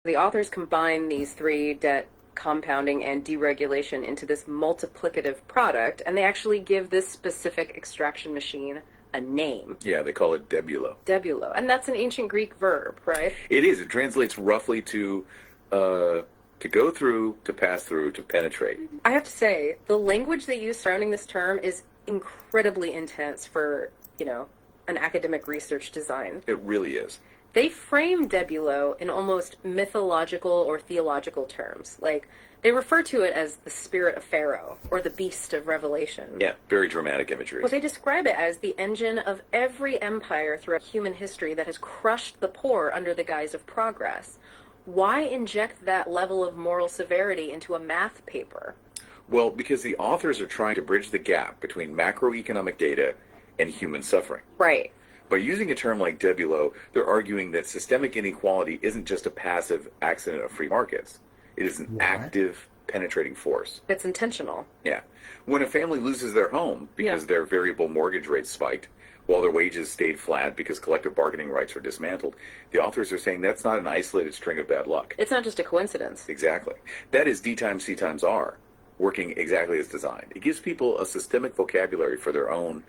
The authors combine these three, debt, compounding, and deregulation, into this multiplicative product, and they actually give this specific extraction machine a name. Yeah, they call it debulo. Debulo. And that's an ancient Greek verb, right? It is. It translates roughly to go through, to pass through, to penetrate. I have to say, the language they use surrounding this term is incredibly intense for, an academic research design. It really is. They frame debulo in almost mythological or theological terms. Like, they refer to it as the spirit of Pharaoh or the beast of Revelation. Yeah, very dramatic imagery. Well, they describe it as the engine of every empire throughout human history that has crushed the poor under the guise of progress. Why inject that level of moral severity into a math paper? Well, because the authors are trying to bridge the gap between macroeconomic data and human suffering. Right. By using a term like debulo, they're arguing that systemic inequality isn't just a passive accident of free markets. It is an active, penetrating force. It's intentional. Yeah. When a family loses their home because their variable mortgage rates spiked, while their wages stayed flat because collective bargaining rights were dismantled, the authors are saying that's not an isolated string of bad luck. It's not just a coincidence. Exactly. That is D times C times R, working exactly as designed. It gives people a systemic vocabulary for their own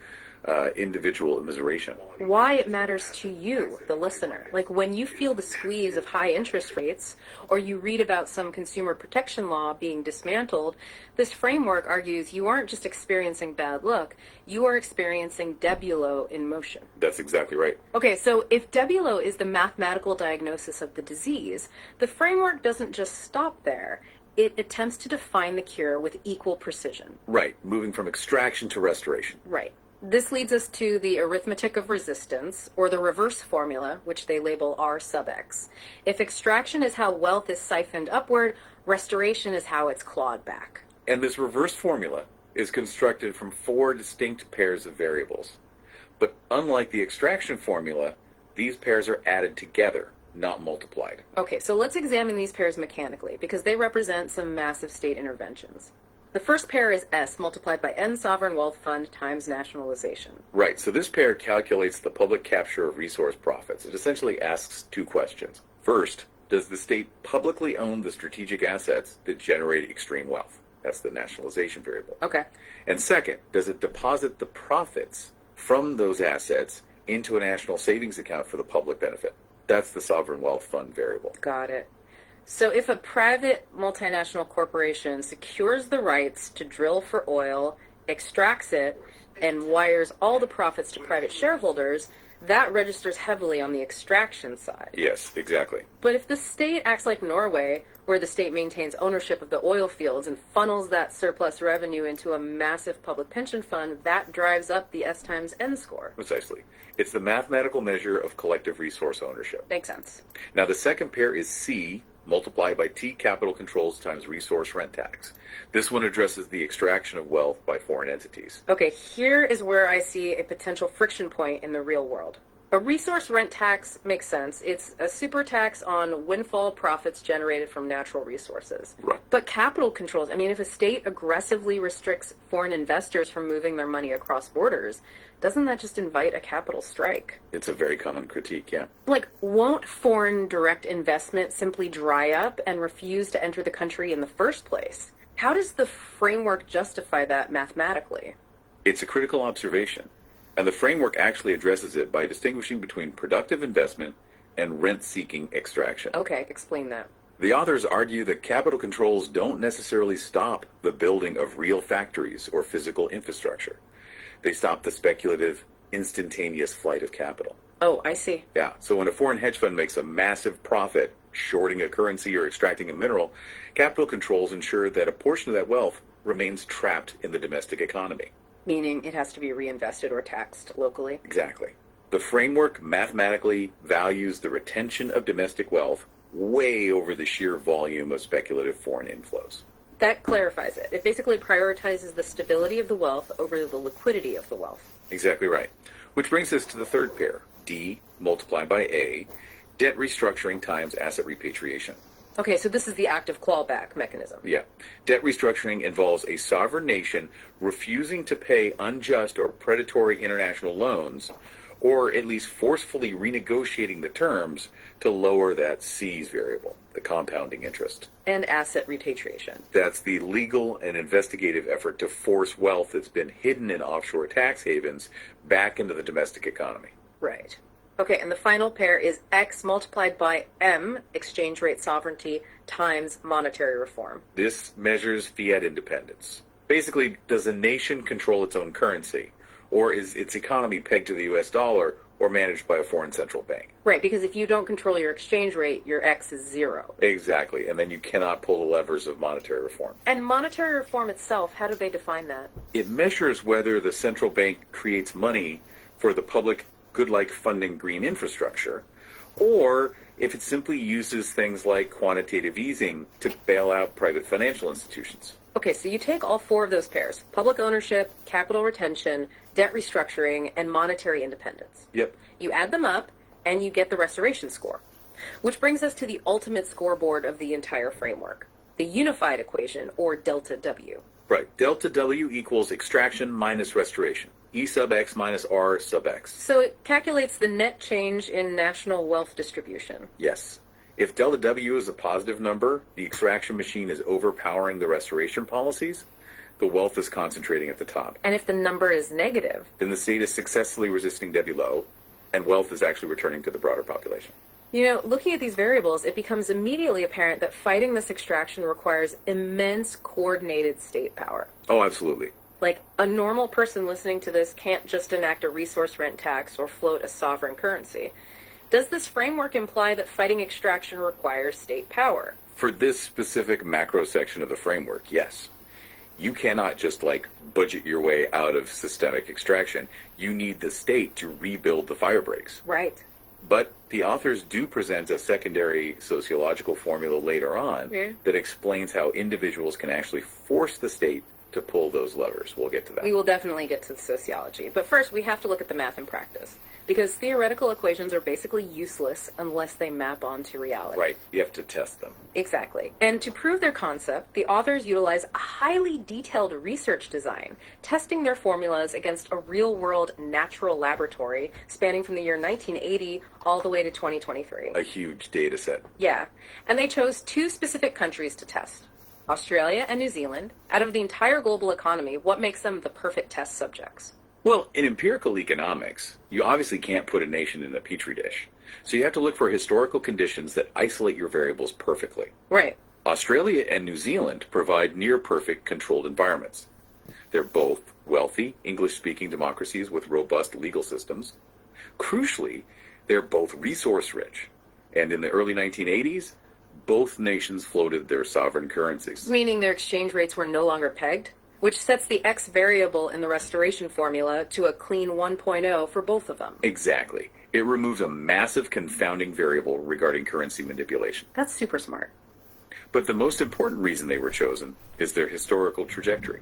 individual immiseration. Why it matters to you, the listener. Like when you feel the squeeze of high interest rates, or you read about some consumer protection law being dismantled, this framework argues you aren't just experiencing bad luck, you are experiencing debulo in motion. That's exactly right. Okay, so if debulo is the mathematical diagnosis of the disease, the framework doesn't just stop there. It attempts to define the cure with equal precision. Right, moving from extraction to restoration. Right. This leads us to the arithmetic of resistance, or the reverse formula, which they label R sub x. If extraction is how wealth is siphoned upward, restoration is how it's clawed back. And this reverse formula is constructed from 4 distinct pairs of variables. But unlike the extraction formula, these pairs are added together, not multiplied. Okay, so let's examine these pairs mechanically, because they represent some massive state interventions. The first pair is S multiplied by N sovereign wealth fund times nationalisation. Right, so this pair calculates the public capture of resource profits. It essentially asks 2 questions. First, does the state publicly own the strategic assets that generate extreme wealth? That's the nationalisation variable. Okay. And second, does it deposit the profits from those assets into a national savings account for the public benefit? That's the sovereign wealth fund variable. Got it. So if a private multinational corporation secures the rights to drill for oil, extracts it, and wires all the profits to private shareholders, that registers heavily on the extraction side. Yes, exactly. But if the state acts like Norway, where the state maintains ownership of the oil fields and funnels that surplus revenue into a massive public pension fund, that drives up the S times N score. Precisely. It's the mathematical measure of collective resource ownership. Makes sense. Now the second pair is C multiplied by T capital controls times resource rent tax. This one addresses the extraction of wealth by foreign entities. Okay, here is where I see a potential friction point in the real world. A resource rent tax makes sense. It's a super tax on windfall profits generated from natural resources. Right. But capital controls, if a state aggressively restricts foreign investors from moving their money across borders, doesn't that just invite a capital strike? It's a very common critique, yeah. Like, won't foreign direct investment simply dry up and refuse to enter the country in the first place? How does the framework justify that mathematically? It's a critical observation. And the framework actually addresses it by distinguishing between productive investment and rent-seeking extraction. Okay, explain that. The authors argue that capital controls don't necessarily stop the building of real factories or physical infrastructure. They stop the speculative, instantaneous flight of capital. Oh, I see. Yeah, so when a foreign hedge fund makes a massive profit shorting a currency or extracting a mineral, capital controls ensure that a portion of that wealth remains trapped in the domestic economy. Meaning it has to be reinvested or taxed locally? Exactly. The framework mathematically values the retention of domestic wealth way over the sheer volume of speculative foreign inflows. That clarifies it. It basically prioritizes the stability of the wealth over the liquidity of the wealth. Exactly right. Which brings us to the third pair, D multiplied by A, debt restructuring times asset repatriation. Okay, so this is the active clawback mechanism. Yeah. Debt restructuring involves a sovereign nation refusing to pay unjust or predatory international loans or at least forcefully renegotiating the terms to lower that C's variable, the compounding interest. And asset repatriation. That's the legal and investigative effort to force wealth that's been hidden in offshore tax havens back into the domestic economy. Right. Okay, and the final pair is X multiplied by M, exchange rate sovereignty, times monetary reform. This measures fiat independence. Basically, does a nation control its own currency? Or is its economy pegged to the US dollar or managed by a foreign central bank? Right, because if you don't control your exchange rate, your X is zero. Exactly, and then you cannot pull the levers of monetary reform. And monetary reform itself, how do they define that? It measures whether the central bank creates money for the public good like funding green infrastructure, or if it simply uses things like quantitative easing to bail out private financial institutions. Okay, so you take all four of those pairs, public ownership, capital retention, debt restructuring, and monetary independence. Yep. You add them up, and you get the restoration score. Which brings us to the ultimate scoreboard of the entire framework, the unified equation, or delta W. Right. Delta W equals extraction minus restoration. E sub x minus R sub x. So it calculates the net change in national wealth distribution. Yes. If delta W is a positive number, the extraction machine is overpowering the restoration policies. The wealth is concentrating at the top. And if the number is negative, Then the state is successfully resisting debt low, and wealth is actually returning to the broader population. you know, looking at these variables, it becomes immediately apparent that fighting this extraction requires immense coordinated state power. Oh, absolutely. Like, a normal person listening to this can't just enact a resource rent tax or float a sovereign currency. Does this framework imply that fighting extraction requires state power? For this specific macro section of the framework, yes. You cannot just budget your way out of systemic extraction. You need the state to rebuild the fire breaks. Right. But the authors do present a secondary sociological formula later on that explains how individuals can actually force the state to pull those levers. We'll get to that. We will definitely get to the sociology. But first, we have to look at the math in practice. Because theoretical equations are basically useless unless they map onto reality. Right. You have to test them. Exactly. And to prove their concept, the authors utilize a highly detailed research design, testing their formulas against a real-world natural laboratory spanning from the year 1980 all the way to 2023. A huge data set. Yeah. And they chose two specific countries to test, Australia and New Zealand. Out of the entire global economy, what makes them the perfect test subjects? Well, in empirical economics, you obviously can't put a nation in a petri dish. So you have to look for historical conditions that isolate your variables perfectly. Right. Australia and New Zealand provide near-perfect controlled environments. They're both wealthy, English-speaking democracies with robust legal systems. Crucially, they're both resource-rich. And in the early 1980s, both nations floated their sovereign currencies. Meaning their exchange rates were no longer pegged? Which sets the X variable in the restoration formula to a clean 1.0 for both of them. Exactly. It removes a massive confounding variable regarding currency manipulation. That's super smart. But the most important reason they were chosen is their historical trajectory.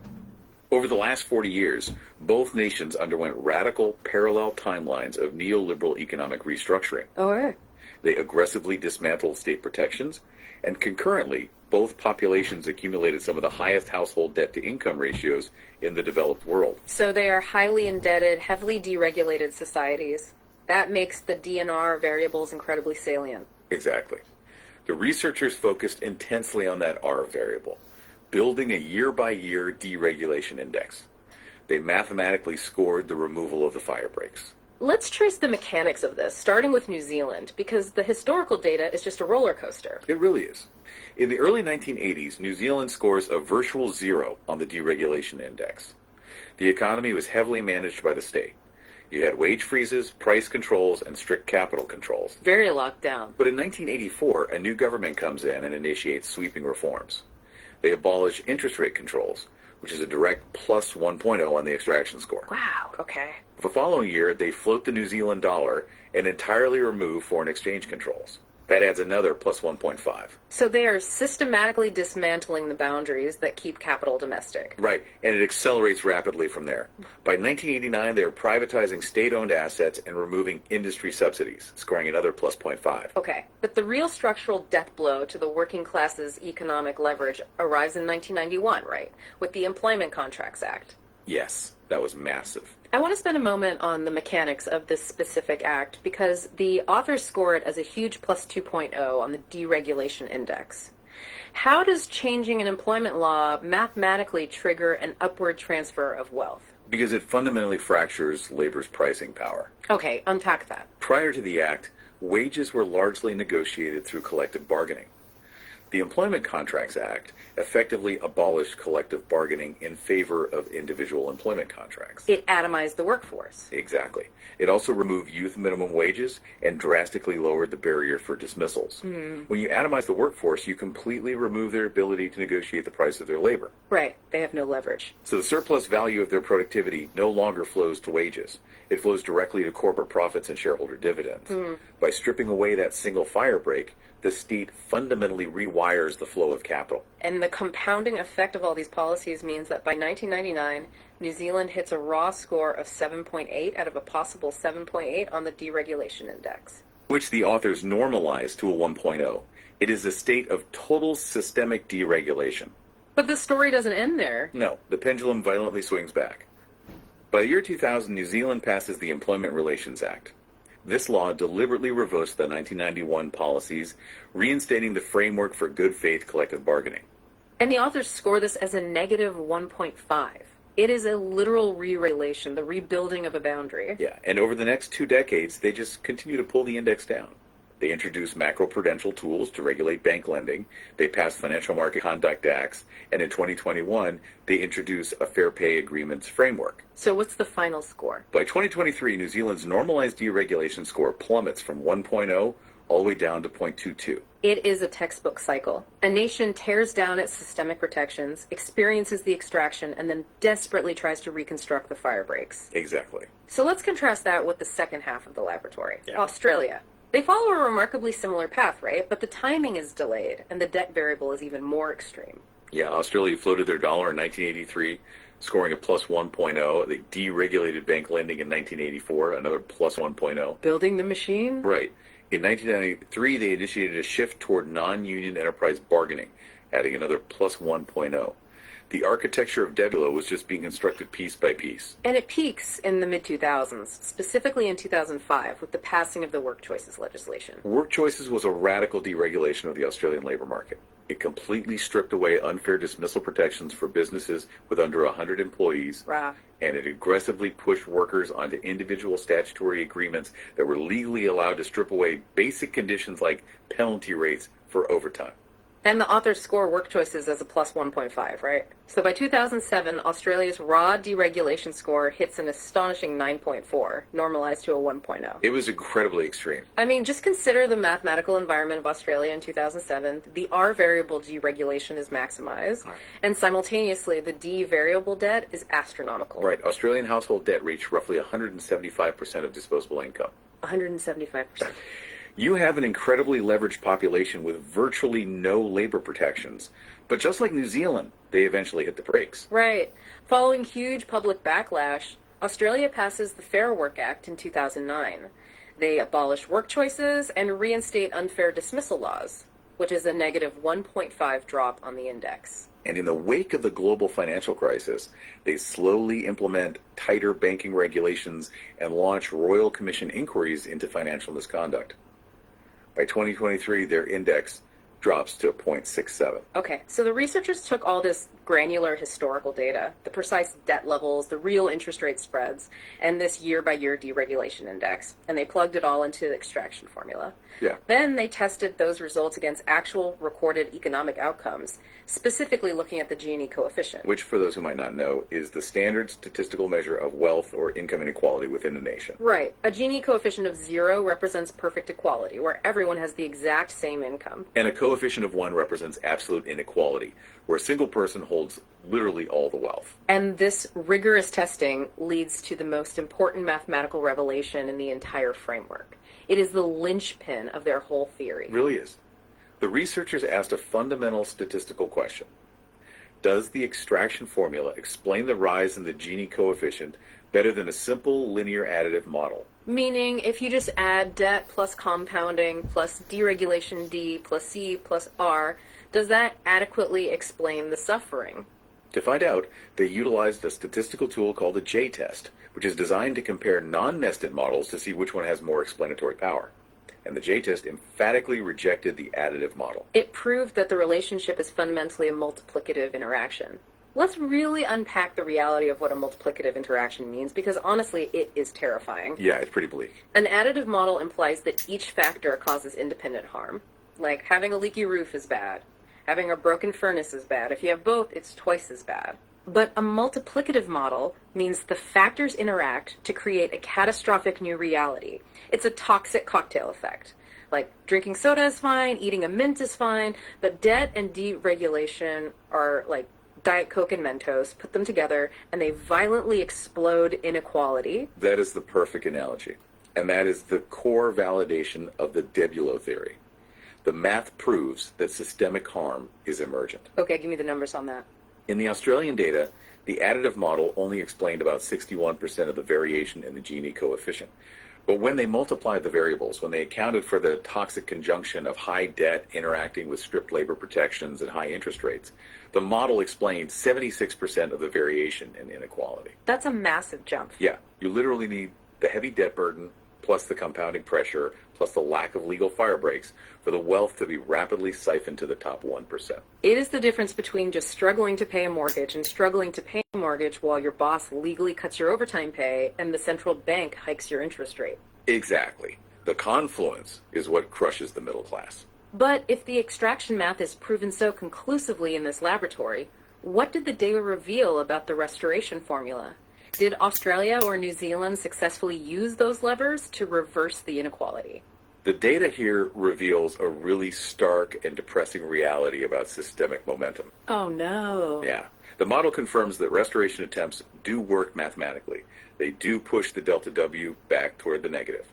Over the last 40 years, both nations underwent radical parallel timelines of neoliberal economic restructuring. Oh, right. They aggressively dismantled state protections, and concurrently, both populations accumulated some of the highest household debt-to-income ratios in the developed world. So they are highly indebted, heavily deregulated societies. That makes the DNR variables incredibly salient. Exactly. The researchers focused intensely on that R variable, building a year-by-year deregulation index. They mathematically scored the removal of the fire breaks. Let's trace the mechanics of this, starting with New Zealand, because the historical data is just a roller coaster. It really is. In the early 1980s, New Zealand scores a virtual 0 on the deregulation index. The economy was heavily managed by the state. You had wage freezes, price controls, and strict capital controls. Very locked down. But in 1984, a new government comes in and initiates sweeping reforms. They abolish interest rate controls, which is a direct plus 1.0 on the extraction score. Wow, okay. The following year, they float the New Zealand dollar and entirely remove foreign exchange controls. That adds another plus 1.5. So they are systematically dismantling the boundaries that keep capital domestic. Right, and it accelerates rapidly from there. By 1989, they are privatizing state-owned assets and removing industry subsidies, scoring another plus 0.5. Okay, but the real structural death blow to the working class's economic leverage arrives in 1991, right? With the Employment Contracts Act. Yes. That was massive. I want to spend a moment on the mechanics of this specific act because the authors score it as a huge plus 2.0 on the deregulation index. How does changing an employment law mathematically trigger an upward transfer of wealth? Because it fundamentally fractures labor's pricing power. Okay, unpack that. Prior to the act, wages were largely negotiated through collective bargaining. The Employment Contracts Act effectively abolished collective bargaining in favor of individual employment contracts. It atomized the workforce. Exactly. It also removed youth minimum wages and drastically lowered the barrier for dismissals. When you atomize the workforce, you completely remove their ability to negotiate the price of their labor. Right, they have no leverage. So the surplus value of their productivity no longer flows to wages. It flows directly to corporate profits and shareholder dividends. By stripping away that single fire break, the state fundamentally rewires the flow of capital. And the compounding effect of all these policies means that by 1999, New Zealand hits a raw score of 7.8 out of a possible 7.8 on the deregulation index. Which the authors normalized to a 1.0. It is a state of total systemic deregulation. But the story doesn't end there. No, the pendulum violently swings back. By the year 2000, New Zealand passes the Employment Relations Act. This law deliberately reversed the 1991 policies, reinstating the framework for good faith collective bargaining. And the authors score this as a negative 1.5. It is a literal re-regulation, the rebuilding of a boundary. Yeah, and over the next 2 decades, they just continue to pull the index down. They introduced macroprudential tools to regulate bank lending. They passed Financial Market Conduct Acts. And in 2021, they introduced a Fair Pay Agreements framework. So what's the final score? By 2023, New Zealand's normalized deregulation score plummets from 1.0 all the way down to 0.22. It is a textbook cycle. A nation tears down its systemic protections, experiences the extraction, and then desperately tries to reconstruct the fire breaks. Exactly. So let's contrast that with the second half of the laboratory. Yeah. Australia. They follow a remarkably similar path, right? But the timing is delayed, and the debt variable is even more extreme. Yeah, Australia floated their dollar in 1983, scoring a plus 1.0. They deregulated bank lending in 1984, another plus 1.0. Building the machine? Right. In 1993, they initiated a shift toward non-union enterprise bargaining, adding another plus 1.0. The architecture of debt was just being constructed piece by piece. And it peaks in the mid-2000s, specifically in 2005, with the passing of the work choices legislation. Work choices was a radical deregulation of the Australian labor market. It completely stripped away unfair dismissal protections for businesses with under 100 employees, Rah. and it aggressively pushed workers onto individual statutory agreements that were legally allowed to strip away basic conditions like penalty rates for overtime. And the authors score work choices as a plus 1.5, right? So by 2007, Australia's raw deregulation score hits an astonishing 9.4, normalized to a 1.0. It was incredibly extreme. I mean, just consider the mathematical environment of Australia in 2007. The R variable deregulation is maximized, and simultaneously, the D variable debt is astronomical. Right. Australian household debt reached roughly 175% of disposable income. 175%. You have an incredibly leveraged population with virtually no labor protections. But just like New Zealand, they eventually hit the brakes. Right. Following huge public backlash, Australia passes the Fair Work Act in 2009. They abolish work choices and reinstate unfair dismissal laws, which is a negative 1.5 drop on the index. And in the wake of the global financial crisis, they slowly implement tighter banking regulations and launch Royal Commission inquiries into financial misconduct. By 2023, their index drops to 0.67. Okay, so the researchers took all this granular historical data, the precise debt levels, the real interest rate spreads, and this year-by-year deregulation index, and they plugged it all into the extraction formula. Yeah. Then they tested those results against actual recorded economic outcomes, specifically looking at the Gini coefficient. Which, for those who might not know, is the standard statistical measure of wealth or income inequality within a nation. Right. A Gini coefficient of 0 represents perfect equality, where everyone has the exact same income. And a coefficient of 1 represents absolute inequality, where a single person holds literally all the wealth. And this rigorous testing leads to the most important mathematical revelation in the entire framework. It is the linchpin of their whole theory. It really is. The researchers asked a fundamental statistical question. Does the extraction formula explain the rise in the Gini coefficient better than a simple linear additive model? Meaning, if you just add debt plus compounding plus deregulation D plus C plus R, does that adequately explain the suffering? To find out, they utilized a statistical tool called the J-test, which is designed to compare non-nested models to see which one has more explanatory power. And the J-test emphatically rejected the additive model. It proved that the relationship is fundamentally a multiplicative interaction. Let's really unpack the reality of what a multiplicative interaction means, because honestly, it is terrifying. Yeah, it's pretty bleak. An additive model implies that each factor causes independent harm. Like having a leaky roof is bad. Having a broken furnace is bad. If you have both, it's twice as bad. But a multiplicative model means the factors interact to create a catastrophic new reality. It's a toxic cocktail effect. Like drinking soda is fine, eating a mint is fine, but debt and deregulation are like Diet Coke and Mentos. Put them together and they violently explode inequality. That is the perfect analogy. And that is the core validation of the Debulo theory. The math proves that systemic harm is emergent. Okay, give me the numbers on that. In the Australian data, the additive model only explained about 61% of the variation in the Gini coefficient. But when they multiplied the variables, when they accounted for the toxic conjunction of high debt interacting with strict labor protections and high interest rates, the model explained 76% of the variation in inequality. That's a massive jump. Yeah, you literally need the heavy debt burden, plus the compounding pressure, plus the lack of legal fire breaks for the wealth to be rapidly siphoned to the top 1%. It is the difference between just struggling to pay a mortgage and struggling to pay a mortgage while your boss legally cuts your overtime pay and the central bank hikes your interest rate. Exactly. The confluence is what crushes the middle class. But if the extraction math is proven so conclusively in this laboratory, what did the data reveal about the restoration formula? Did Australia or New Zealand successfully use those levers to reverse the inequality? The data here reveals a really stark and depressing reality about systemic momentum. Oh no. Yeah. The model confirms that restoration attempts do work mathematically. They do push the delta W back toward the negative.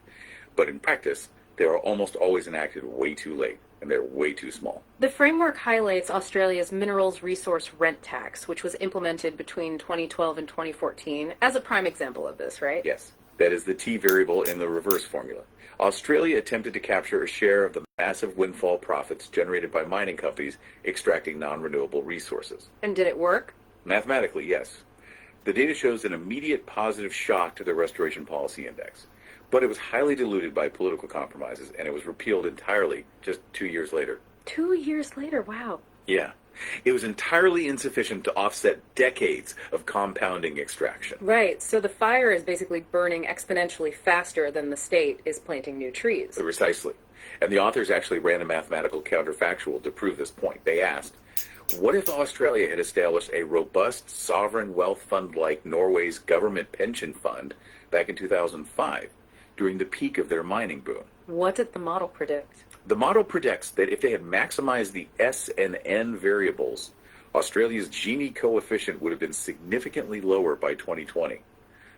But in practice, they are almost always enacted way too late, and they're way too small. The framework highlights Australia's minerals resource rent tax, which was implemented between 2012 and 2014, as a prime example of this, right? Yes. That is the T variable in the reverse formula. Australia attempted to capture a share of the massive windfall profits generated by mining companies extracting non-renewable resources. And did it work? Mathematically, yes. The data shows an immediate positive shock to the Restoration Policy Index, but it was highly diluted by political compromises, and it was repealed entirely just 2 years later. 2 years later, wow. Yeah. It was entirely insufficient to offset decades of compounding extraction. Right, so the fire is basically burning exponentially faster than the state is planting new trees. Precisely. And the authors actually ran a mathematical counterfactual to prove this point. They asked, what if Australia had established a robust sovereign wealth fund like Norway's government pension fund back in 2005, during the peak of their mining boom? What did the model predict? The model predicts that if they had maximized the S and N variables, Australia's Gini coefficient would have been significantly lower by 2020.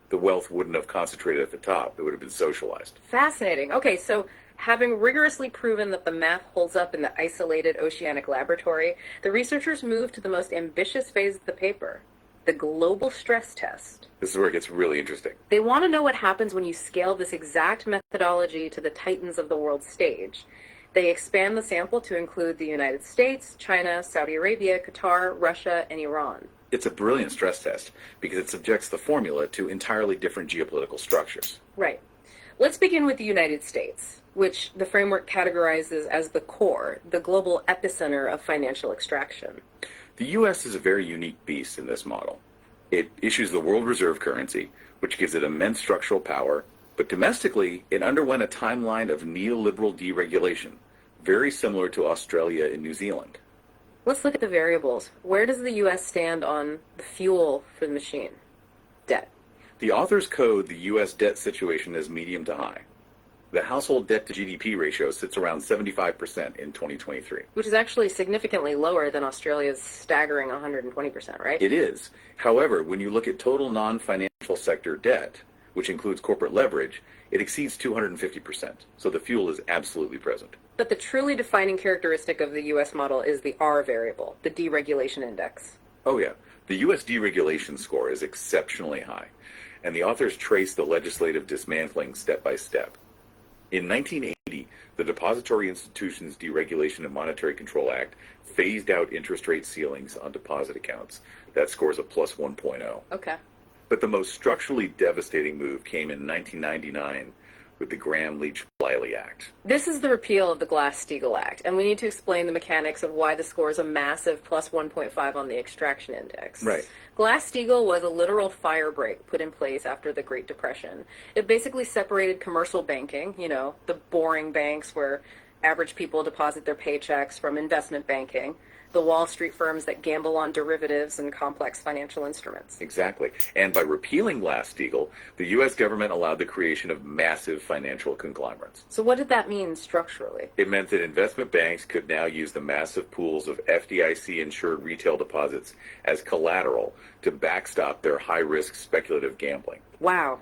The wealth wouldn't have concentrated at the top. It would have been socialized. Fascinating. Okay, so having rigorously proven that the math holds up in the isolated oceanic laboratory, the researchers moved to the most ambitious phase of the paper, the global stress test. This is where it gets really interesting. They want to know what happens when you scale this exact methodology to the titans of the world stage. They expand the sample to include the United States, China, Saudi Arabia, Qatar, Russia, and Iran. It's a brilliant stress test because it subjects the formula to entirely different geopolitical structures. Right. Let's begin with the United States, which the framework categorizes as the core, the global epicenter of financial extraction. The U.S. is a very unique beast in this model. It issues the world reserve currency, which gives it immense structural power, but domestically, it underwent a timeline of neoliberal deregulation, very similar to Australia and New Zealand. Let's look at the variables. Where does the U.S. stand on the fuel for the machine? Debt. The authors code the U.S. debt situation as medium to high. The household debt to GDP ratio sits around 75% in 2023. Which is actually significantly lower than Australia's staggering 120%, right? It is. However, when you look at total non-financial sector debt, which includes corporate leverage, it exceeds 250%. So the fuel is absolutely present. But the truly defining characteristic of the U.S. model is the R variable, the deregulation index. Oh yeah. The U.S. deregulation score is exceptionally high, and the authors trace the legislative dismantling step by step. In 1980, the Depository Institutions Deregulation and Monetary Control Act phased out interest rate ceilings on deposit accounts. That scores a plus 1.0. Okay. But the most structurally devastating move came in 1999 with the Gramm-Leach-Bliley Act. This is the repeal of the Glass-Steagall Act, and we need to explain the mechanics of why the score is a massive plus 1.5 on the extraction index. Right. Glass-Steagall was a literal fire break put in place after the Great Depression. It basically separated commercial banking, the boring banks where average people deposit their paychecks, from investment banking, the Wall Street firms that gamble on derivatives and complex financial instruments. Exactly. And by repealing Glass-Steagall, the U.S. government allowed the creation of massive financial conglomerates. So what did that mean structurally? It meant that investment banks could now use the massive pools of FDIC-insured retail deposits as collateral to backstop their high-risk speculative gambling. Wow.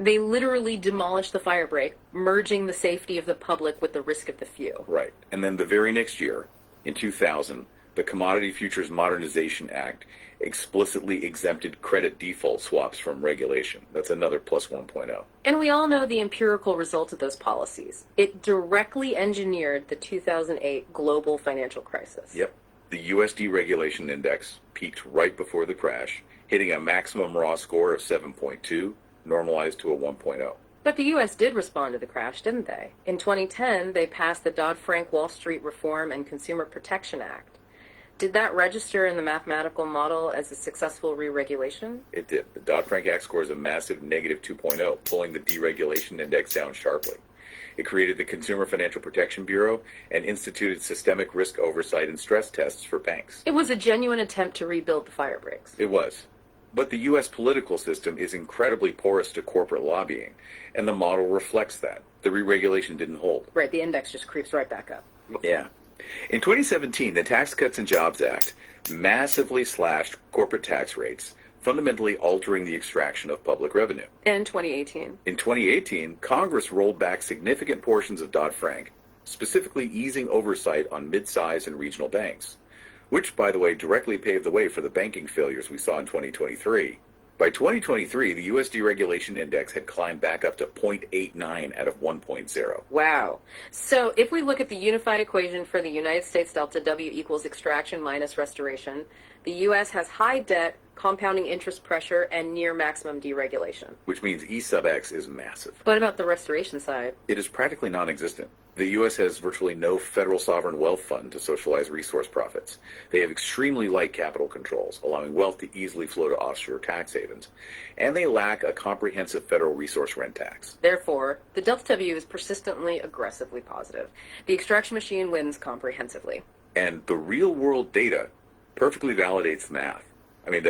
They literally demolished the fire break, merging the safety of the public with the risk of the few. Right. And then the very next year, in 2000, the Commodity Futures Modernization Act explicitly exempted credit default swaps from regulation. That's another plus 1.0. And we all know the empirical result of those policies. It directly engineered the 2008 global financial crisis. Yep. The U.S. deregulation index peaked right before the crash, hitting a maximum raw score of 7.2, normalized to a 1.0. But the U.S. did respond to the crash, didn't they? In 2010, they passed the Dodd-Frank Wall Street Reform and Consumer Protection Act. Did that register in the mathematical model as a successful re-regulation? It did. The Dodd-Frank Act scores a massive negative 2.0, pulling the deregulation index down sharply. It created the Consumer Financial Protection Bureau and instituted systemic risk oversight and stress tests for banks. It was a genuine attempt to rebuild the fire breaks. It was. But the U.S. political system is incredibly porous to corporate lobbying, and the model reflects that. The re-regulation didn't hold. Right, the index just creeps right back up. Yeah. In 2017, the Tax Cuts and Jobs Act massively slashed corporate tax rates, fundamentally altering the extraction of public revenue. In 2018. In 2018, Congress rolled back significant portions of Dodd-Frank, specifically easing oversight on mid-size and regional banks, which, by the way, directly paved the way for the banking failures we saw in 2023. By 2023, the U.S. deregulation index had climbed back up to 0.89 out of 1.0. Wow. So if we look at the unified equation for the United States delta W equals extraction minus restoration, the U.S. has high debt, compounding interest pressure, and near maximum deregulation. Which means E sub X is massive. What about the restoration side? It is practically non-existent. The U.S. has virtually no federal sovereign wealth fund to socialize resource profits. They have extremely light capital controls, allowing wealth to easily flow to offshore tax havens. And they lack a comprehensive federal resource rent tax. Therefore, the delta W is persistently aggressively positive. The extraction machine wins comprehensively. And the real-world data perfectly validates the math. I mean,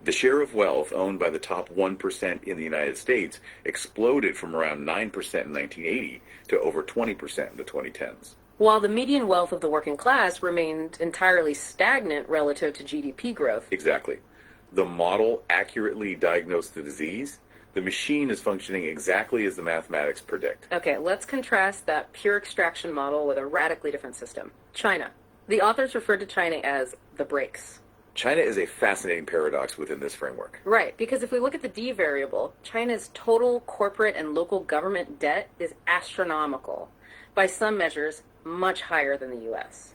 the share of wealth owned by the top 1% in the United States exploded from around 9% in 1980 to over 20% in the 2010s. While the median wealth of the working class remained entirely stagnant relative to GDP growth. Exactly. The model accurately diagnosed the disease. The machine is functioning exactly as the mathematics predict. Okay, let's contrast that pure extraction model with a radically different system. China. The authors referred to China as the breaks. China is a fascinating paradox within this framework. Right, because if we look at the D variable, China's total corporate and local government debt is astronomical. By some measures, much higher than the U.S.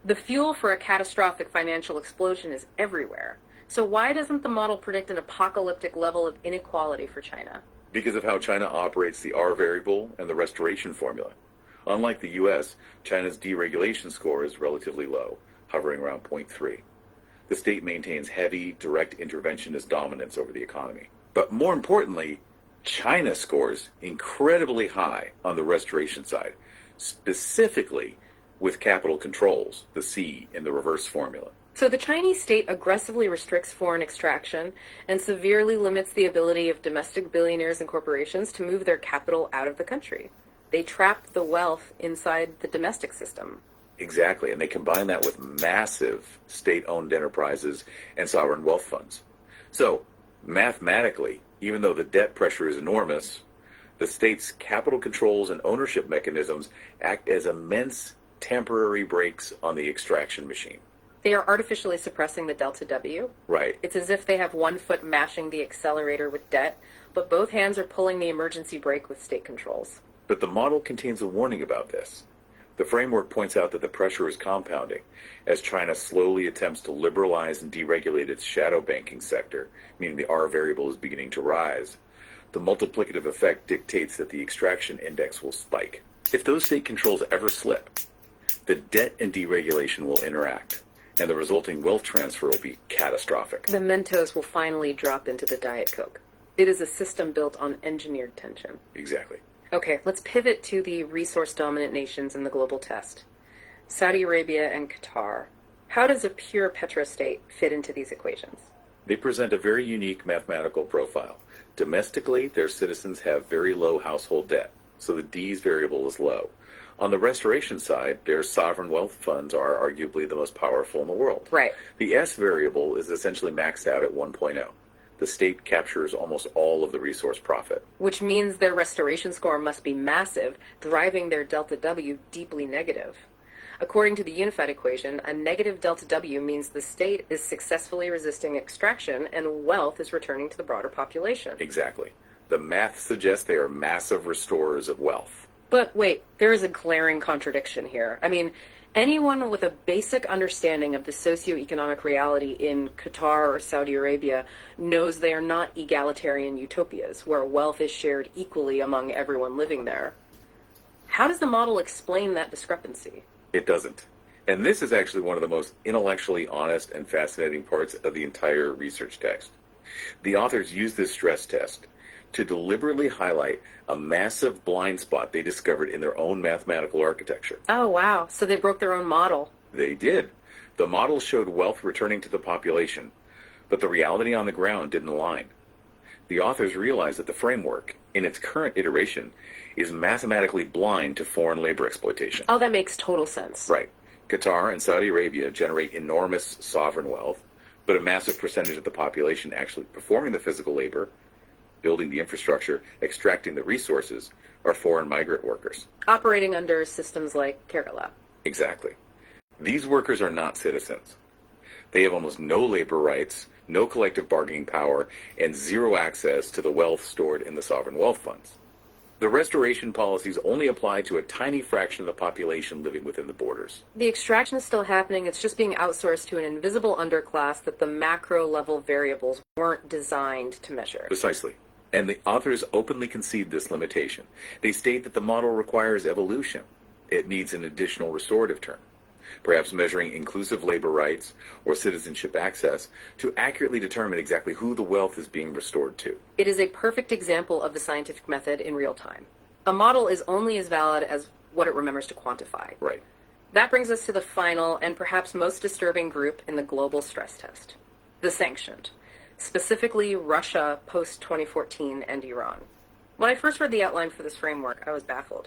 The fuel for a catastrophic financial explosion is everywhere. So why doesn't the model predict an apocalyptic level of inequality for China? Because of how China operates the R variable and the restoration formula. Unlike the U.S., China's deregulation score is relatively low, hovering around 0.3. The state maintains heavy, direct interventionist dominance over the economy. But more importantly, China scores incredibly high on the restoration side, specifically with capital controls, the C in the reverse formula. So the Chinese state aggressively restricts foreign extraction and severely limits the ability of domestic billionaires and corporations to move their capital out of the country. They trap the wealth inside the domestic system. Exactly, and they combine that with massive state-owned enterprises and sovereign wealth funds. So, mathematically, even though the debt pressure is enormous, the state's capital controls and ownership mechanisms act as immense temporary brakes on the extraction machine. They are artificially suppressing the delta W. Right. It's as if they have one foot mashing the accelerator with debt, but both hands are pulling the emergency brake with state controls. But the model contains a warning about this. The framework points out that the pressure is compounding as China slowly attempts to liberalize and deregulate its shadow banking sector, meaning the R variable is beginning to rise. The multiplicative effect dictates that the extraction index will spike. If those state controls ever slip, the debt and deregulation will interact, and the resulting wealth transfer will be catastrophic. The Mentos will finally drop into the Diet Coke. It is a system built on engineered tension. Exactly. Okay, let's pivot to the resource-dominant nations in the global test. Saudi Arabia and Qatar. How does a pure petrostate fit into these equations? They present a very unique mathematical profile. Domestically, their citizens have very low household debt, so the D's variable is low. On the restoration side, their sovereign wealth funds are arguably the most powerful in the world. Right. The S variable is essentially maxed out at 1.0. The state captures almost all of the resource profit. Which means their restoration score must be massive, driving their delta W deeply negative. According to the unified equation, a negative delta W means the state is successfully resisting extraction and wealth is returning to the broader population. Exactly. The math suggests they are massive restorers of wealth. But wait, there is a glaring contradiction here. I mean, anyone with a basic understanding of the socioeconomic reality in Qatar or Saudi Arabia knows they are not egalitarian utopias where wealth is shared equally among everyone living there. How does the model explain that discrepancy? It doesn't. And this is actually one of the most intellectually honest and fascinating parts of the entire research text. The authors use this stress test to deliberately highlight a massive blind spot they discovered in their own mathematical architecture. Oh, wow. So they broke their own model. They did. The model showed wealth returning to the population, but the reality on the ground didn't align. The authors realized that the framework, in its current iteration, is mathematically blind to foreign labor exploitation. Oh, that makes total sense. Right. Qatar and Saudi Arabia generate enormous sovereign wealth, but a massive percentage of the population actually performing the physical labor, building the infrastructure, extracting the resources, are foreign migrant workers. Operating under systems like Kerala. Exactly. These workers are not citizens. They have almost no labor rights, no collective bargaining power, and zero access to the wealth stored in the sovereign wealth funds. The restoration policies only apply to a tiny fraction of the population living within the borders. The extraction is still happening. It's just being outsourced to an invisible underclass that the macro level variables weren't designed to measure. Precisely. And the authors openly concede this limitation. They state that the model requires evolution. It needs an additional restorative term, perhaps measuring inclusive labor rights or citizenship access to accurately determine exactly who the wealth is being restored to. It is a perfect example of the scientific method in real time. A model is only as valid as what it remembers to quantify. Right. That brings us to the final and perhaps most disturbing group in the global stress test, the sanctioned, specifically Russia post-2014 and Iran. When I first read the outline for this framework, I was baffled.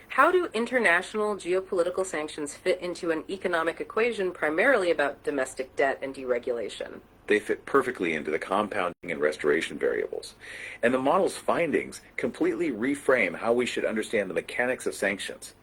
How do international geopolitical sanctions fit into an economic equation primarily about domestic debt and deregulation? They fit perfectly into the compounding and restoration variables. And the model's findings completely reframe how we should understand the mechanics of sanctions.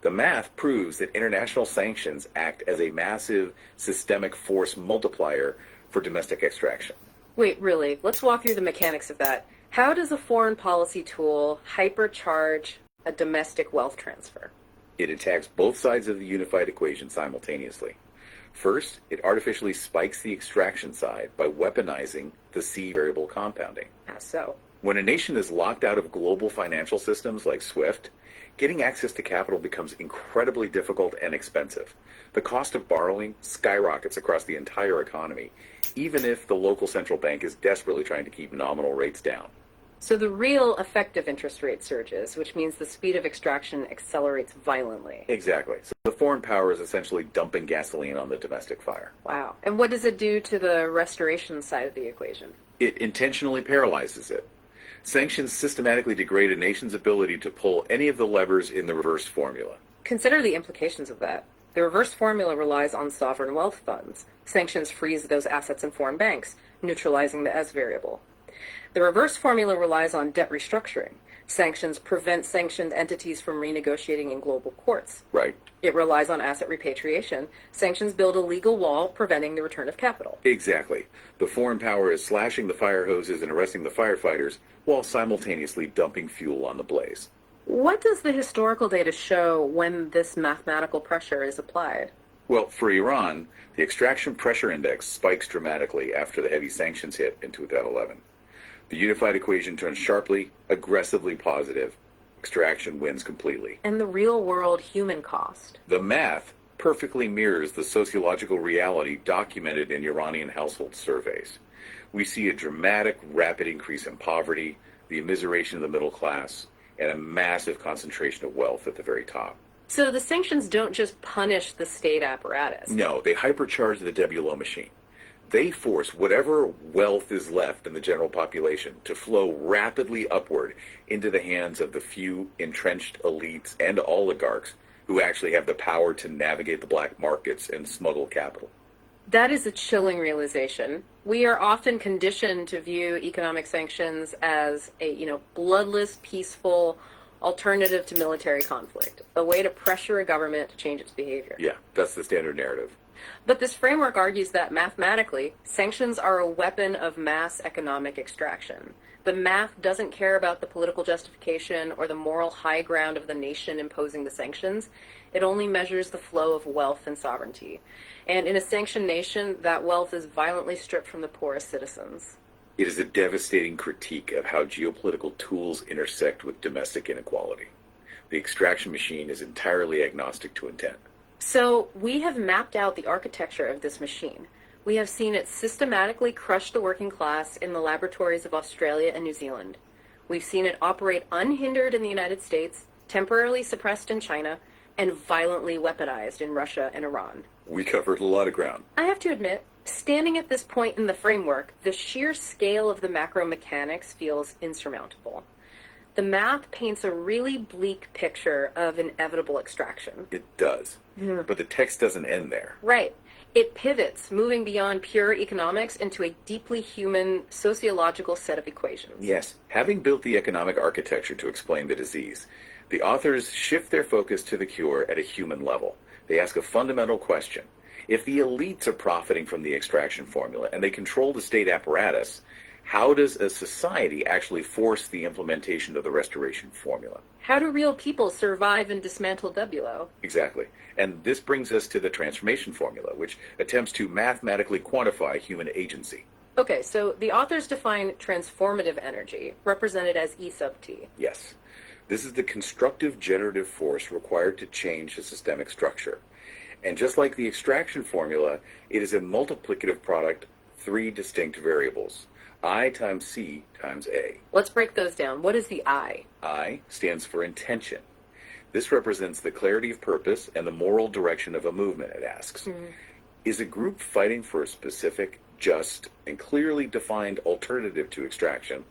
The math proves that international sanctions act as a massive systemic force multiplier for domestic extraction. Wait, really? Let's walk through the mechanics of that. How does a foreign policy tool hypercharge a domestic wealth transfer? It attacks both sides of the unified equation simultaneously. First, it artificially spikes the extraction side by weaponizing the C variable compounding. How so? When a nation is locked out of global financial systems like SWIFT, getting access to capital becomes incredibly difficult and expensive. The cost of borrowing skyrockets across the entire economy, even if the local central bank is desperately trying to keep nominal rates down. So the real effective interest rate surges, which means the speed of extraction accelerates violently. Exactly. So the foreign power is essentially dumping gasoline on the domestic fire. Wow. And what does it do to the restoration side of the equation? It intentionally paralyzes it. Sanctions systematically degrade a nation's ability to pull any of the levers in the reverse formula. Consider the implications of that. The reverse formula relies on sovereign wealth funds. Sanctions freeze those assets in foreign banks, neutralizing the S variable. The reverse formula relies on debt restructuring. Sanctions prevent sanctioned entities from renegotiating in global courts. Right. It relies on asset repatriation. Sanctions build a legal wall preventing the return of capital. Exactly. The foreign power is slashing the fire hoses and arresting the firefighters while simultaneously dumping fuel on the blaze. What does the historical data show when this mathematical pressure is applied? Well, for Iran, the extraction pressure index spikes dramatically after the heavy sanctions hit in 2011. The unified equation turns sharply, aggressively positive. Extraction wins completely. And the real-world human cost? The math perfectly mirrors the sociological reality documented in Iranian household surveys. We see a dramatic, rapid increase in poverty, the immiseration of the middle class, and a massive concentration of wealth at the very top. So the sanctions don't just punish the state apparatus. No, they hypercharge the WLO machine. They force whatever wealth is left in the general population to flow rapidly upward into the hands of the few entrenched elites and oligarchs who actually have the power to navigate the black markets and smuggle capital. That is a chilling realization. We are often conditioned to view economic sanctions as a, bloodless, peaceful alternative to military conflict, a way to pressure a government to change its behavior. Yeah, that's the standard narrative. But this framework argues that mathematically, sanctions are a weapon of mass economic extraction. The math doesn't care about the political justification or the moral high ground of the nation imposing the sanctions. It only measures the flow of wealth and sovereignty. And in a sanctioned nation, that wealth is violently stripped from the poorest citizens. It is a devastating critique of how geopolitical tools intersect with domestic inequality. The extraction machine is entirely agnostic to intent. So we have mapped out the architecture of this machine. We have seen it systematically crush the working class in the laboratories of Australia and New Zealand. We've seen it operate unhindered in the United States, temporarily suppressed in China, and violently weaponized in Russia and Iran. We covered a lot of ground. I have to admit, standing at this point in the framework, the sheer scale of the macro mechanics feels insurmountable. The math paints a really bleak picture of inevitable extraction. It does. But the text doesn't end there. Right. It pivots, moving beyond pure economics into a deeply human sociological set of equations. Yes. Having built the economic architecture to explain the disease, the authors shift their focus to the cure at a human level. They ask a fundamental question. If the elites are profiting from the extraction formula and they control the state apparatus, how does a society actually force the implementation of the restoration formula? How do real people survive and dismantle WLO? Exactly. And this brings us to the transformation formula, which attempts to mathematically quantify human agency. Okay, so the authors define transformative energy, represented as E sub T. Yes. This is the constructive generative force required to change a systemic structure. And just like the extraction formula, it is a multiplicative product, three distinct variables. I times C times A. Let's break those down. What is the I? I stands for intention. This represents the clarity of purpose and the moral direction of a movement, it asks. Is a group fighting for a specific, just, and clearly defined alternative to extraction,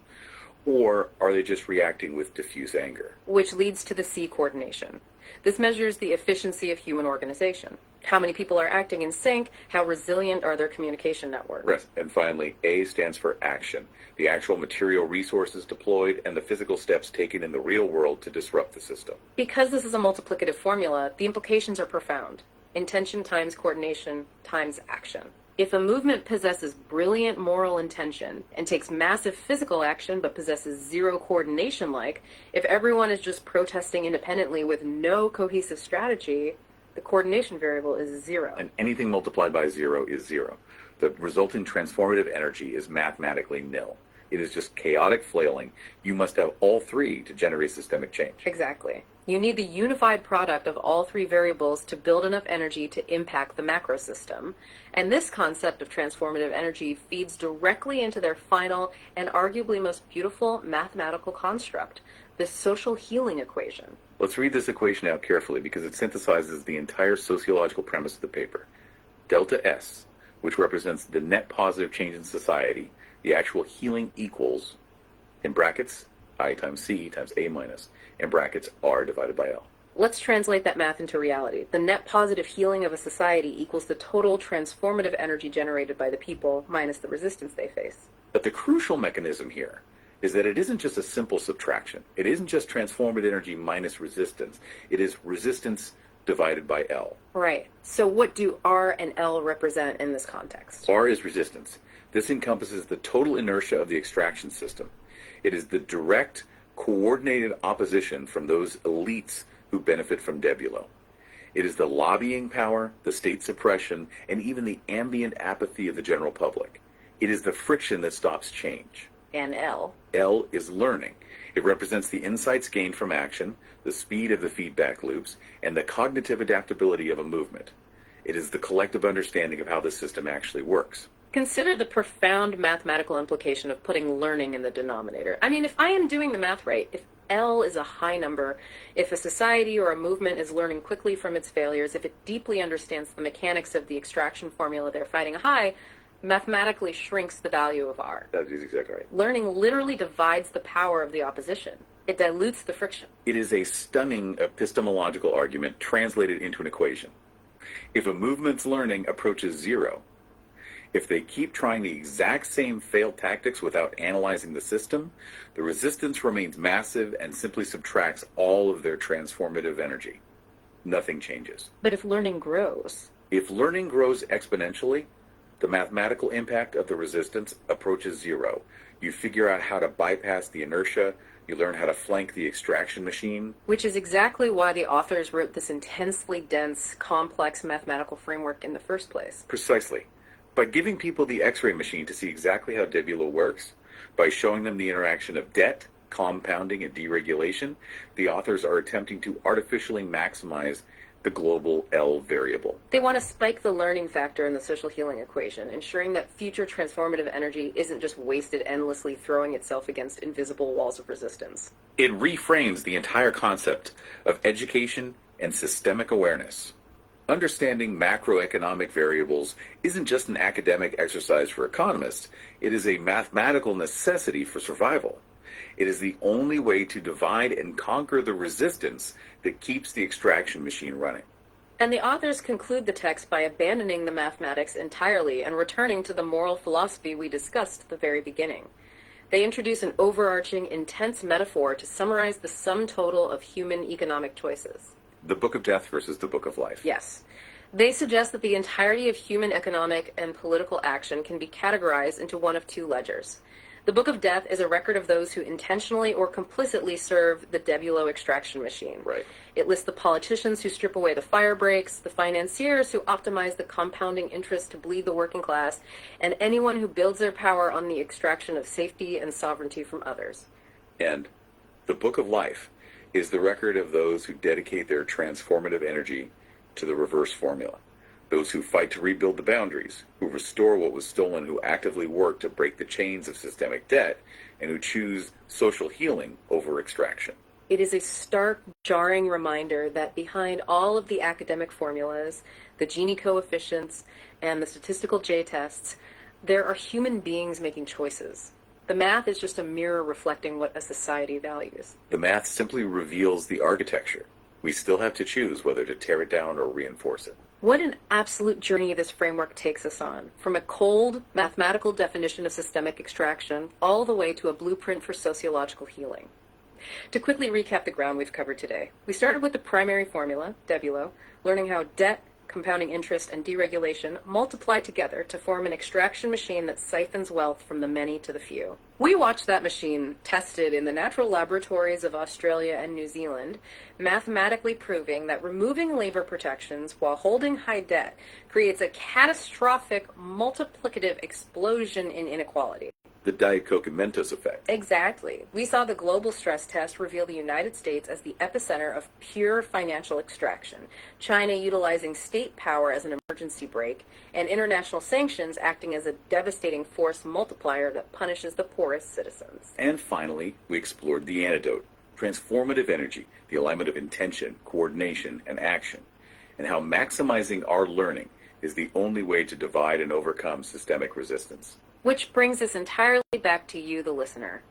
or are they just reacting with diffuse anger? Which leads to the C coordination. This measures the efficiency of human organization. How many people are acting in sync? How resilient are their communication networks? Right. And finally, A stands for action, the actual material resources deployed and the physical steps taken in the real world to disrupt the system. Because this is a multiplicative formula, the implications are profound. Intention times coordination times action. If a movement possesses brilliant moral intention and takes massive physical action but possesses zero coordination, like if everyone is just protesting independently with no cohesive strategy, the coordination variable is zero. And anything multiplied by zero is zero. The resulting transformative energy is mathematically nil. It is just chaotic flailing. You must have all three to generate systemic change. Exactly. You need the unified product of all three variables to build enough energy to impact the macro system. And this concept of transformative energy feeds directly into their final and arguably most beautiful mathematical construct, this social healing equation. Let's read this equation out carefully because it synthesizes the entire sociological premise of the paper. Delta S, which represents the net positive change in society, the actual healing equals, in brackets, I times C times A minus, in brackets, R divided by L. Let's translate that math into reality. The net positive healing of a society equals the total transformative energy generated by the people minus the resistance they face. But the crucial mechanism here is that it isn't just a simple subtraction. It isn't just transformative energy minus resistance. It is resistance divided by L. Right. So what do R and L represent in this context? R is resistance. This encompasses the total inertia of the extraction system. It is the direct coordinated opposition from those elites who benefit from debulo. It is the lobbying power, the state suppression, and even the ambient apathy of the general public. It is the friction that stops change. And L. L is learning. It represents the insights gained from action, the speed of the feedback loops, and the cognitive adaptability of a movement. It is the collective understanding of how the system actually works. Consider the profound mathematical implication of putting learning in the denominator. I mean, if I am doing the math right, if L is a high number, if a society or a movement is learning quickly from its failures, if it deeply understands the mechanics of the extraction formula they're fighting high, mathematically shrinks the value of R. That is exactly right. Learning literally divides the power of the opposition. It dilutes the friction. It is a stunning epistemological argument translated into an equation. If a movement's learning approaches zero, if they keep trying the exact same failed tactics without analyzing the system, the resistance remains massive and simply subtracts all of their transformative energy. Nothing changes. But if learning grows? If learning grows exponentially, the mathematical impact of the resistance approaches zero. You figure out how to bypass the inertia. You learn how to flank the extraction machine. Which is exactly why the authors wrote this intensely dense, complex mathematical framework in the first place. Precisely. By giving people the X-ray machine to see exactly how debulo works, by showing them the interaction of debt, compounding, and deregulation, the authors are attempting to artificially maximize the global L variable. They want to spike the learning factor in the social healing equation, ensuring that future transformative energy isn't just wasted endlessly throwing itself against invisible walls of resistance. It reframes the entire concept of education and systemic awareness. Understanding macroeconomic variables isn't just an academic exercise for economists. It is a mathematical necessity for survival. It is the only way to divide and conquer the resistance that keeps the extraction machine running. And the authors conclude the text by abandoning the mathematics entirely and returning to the moral philosophy we discussed at the very beginning. They introduce an overarching, intense metaphor to summarize the sum total of human economic choices. The Book of Death versus the Book of Life. Yes. They suggest that the entirety of human economic and political action can be categorized into one of two ledgers. The Book of Death is a record of those who intentionally or complicitly serve the debulo extraction machine. Right. It lists the politicians who strip away the fire breaks, the financiers who optimize the compounding interest to bleed the working class, and anyone who builds their power on the extraction of safety and sovereignty from others. And the Book of Life is the record of those who dedicate their transformative energy to the reverse formula. Those who fight to rebuild the boundaries, who restore what was stolen, who actively work to break the chains of systemic debt, and who choose social healing over extraction. It is a stark, jarring reminder that behind all of the academic formulas, the Gini coefficients, and the statistical J-tests, there are human beings making choices. The math is just a mirror reflecting what a society values. The math simply reveals the architecture. We still have to choose whether to tear it down or reinforce it. What an absolute journey this framework takes us on, from a cold, mathematical definition of systemic extraction all the way to a blueprint for sociological healing. To quickly recap the ground we've covered today, we started with the primary formula, debulo, learning how debt, compounding interest, and deregulation multiply together to form an extraction machine that siphons wealth from the many to the few. We watched that machine tested in the natural laboratories of Australia and New Zealand, mathematically proving that removing labor protections while holding high debt creates a catastrophic multiplicative explosion in inequality. The Diet Coke and Mentos effect. Exactly. We saw the global stress test reveal the United States as the epicenter of pure financial extraction, China utilizing state power as an emergency brake, and international sanctions acting as a devastating force multiplier that punishes the poorest citizens. And finally, we explored the antidote, transformative energy, the alignment of intention, coordination, and action, and how maximizing our learning is the only way to divide and overcome systemic resistance. Which brings us entirely back to you, the listener.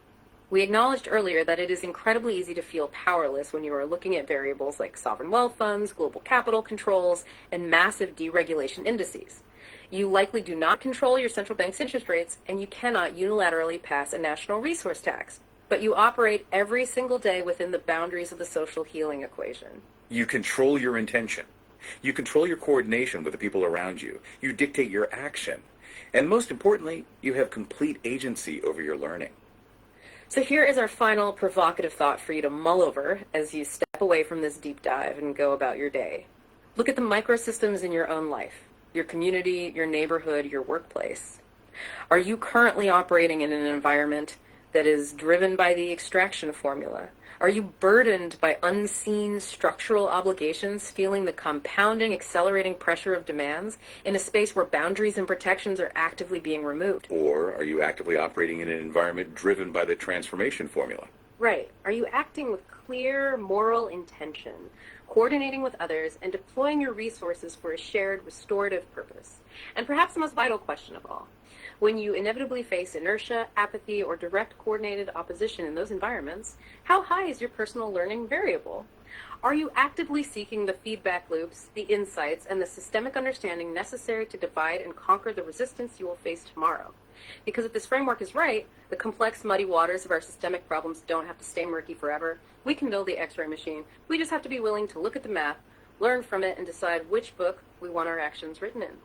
We acknowledged earlier that it is incredibly easy to feel powerless when you are looking at variables like sovereign wealth funds, global capital controls, and massive deregulation indices. You likely do not control your central bank's interest rates, and you cannot unilaterally pass a national resource tax. But you operate every single day within the boundaries of the social healing equation. You control your intention. You control your coordination with the people around you. You dictate your action. And most importantly, you have complete agency over your learning. So here is our final provocative thought for you to mull over as you step away from this deep dive and go about your day. Look at the microsystems in your own life, your community, your neighborhood, your workplace. Are you currently operating in an environment that is driven by the extraction formula? Are you burdened by unseen structural obligations, feeling the compounding, accelerating pressure of demands in a space where boundaries and protections are actively being removed? Or are you actively operating in an environment driven by the transformation formula? Right. Are you acting with clear moral intention, coordinating with others, and deploying your resources for a shared restorative purpose? And perhaps the most vital question of all, when you inevitably face inertia, apathy, or direct coordinated opposition in those environments, how high is your personal learning variable? Are you actively seeking the feedback loops, the insights, and the systemic understanding necessary to divide and conquer the resistance you will face tomorrow? Because if this framework is right, the complex, muddy waters of our systemic problems don't have to stay murky forever. We can build the X-ray machine. We just have to be willing to look at the map, learn from it, and decide which book we want our actions written in.